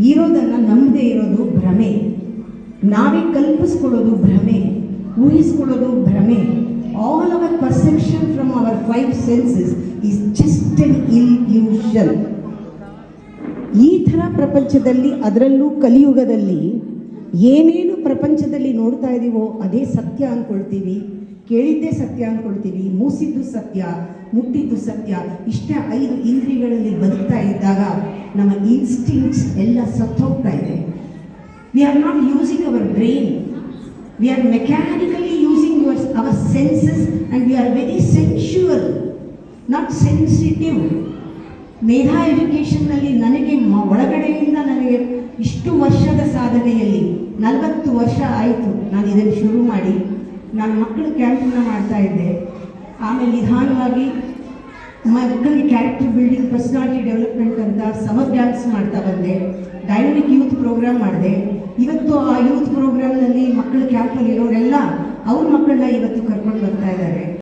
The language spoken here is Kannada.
ಇರೋದನ್ನು ನಂಬದೇ ಇರೋದು ಭ್ರಮೆ, ನಾವೇ ಕಲ್ಪಿಸ್ಕೊಳ್ಳೋದು ಭ್ರಮೆ, ಊಹಿಸ್ಕೊಳ್ಳೋದು ಭ್ರಮೆ. All our perception from our 5 senses is just an illusion. ಈ ಥರ ಪ್ರಪಂಚದಲ್ಲಿ, ಅದರಲ್ಲೂ ಕಲಿಯುಗದಲ್ಲಿ ಏನೇನು ಪ್ರಪಂಚದಲ್ಲಿ ನೋಡ್ತಾ ಇದ್ದೀವೋ ಅದೇ ಸತ್ಯ ಅಂದ್ಕೊಳ್ತೀವಿ, ಕೇಳಿದ್ದೇ ಸತ್ಯ ಅಂದ್ಕೊಳ್ತೀವಿ, ಮೂಸಿದ್ದು ಸತ್ಯ, ಮುಟ್ಟಿದ್ದು ಸತ್ಯ. ಇಷ್ಟೇ 5 ಇಂದ್ರಿಯಗಳಲ್ಲಿ ಬದುಕ್ತಾ ಇದ್ದಾಗ ನಮ್ಮ ಇನ್ಸ್ಟಿಂಕ್ಟ್ಸ್ ಎಲ್ಲ ಸತ್ತೋಗ್ತಾ ಇದೆ. We are not using our brain, we are mechanically using our senses and we are very sensual, not sensitive. Medha ಎಜುಕೇಷನ್ನಲ್ಲಿ ನನಗೆ ಒಳಗಡೆಯಿಂದ ನನಗೆ ಇಷ್ಟು ವರ್ಷದ ಸಾಧನೆಯಲ್ಲಿ 40 ವರ್ಷ ಆಯಿತು ನಾನು ಇದನ್ನು ಶುರು ಮಾಡಿ. ನಾನು ಮಕ್ಕಳ ಕ್ಯಾಂಪನ್ನು ಮಾಡ್ತಾ ಇದ್ದೆ, ಆಮೇಲೆ ನಿಧಾನವಾಗಿ ಮಕ್ಕಳಿಗೆ ಕ್ಯಾರೆಕ್ಟರ್ ಬಿಲ್ಡಿಂಗ್, ಪರ್ಸನಾಲಿಟಿ ಡೆವಲಪ್ಮೆಂಟ್ ಅಂತ ಸಮರ್ ಕ್ಯಾಂಪ್ಸ್ ಮಾಡ್ತಾ ಬಂದೆ, ಡೈನಮಿಕ್ ಯೂತ್ ಪ್ರೋಗ್ರಾಮ್ ಮಾಡಿದೆ. ಇವತ್ತು ಆ ಯೂತ್ ಪ್ರೋಗ್ರಾಮ್ನಲ್ಲಿ ಮಕ್ಕಳ ಕ್ಯಾಂಪಲ್ಲಿ ಇರೋರೆಲ್ಲ ಅವ್ರ ಮಕ್ಕಳನ್ನ ಇವತ್ತು ಕರ್ಕೊಂಡು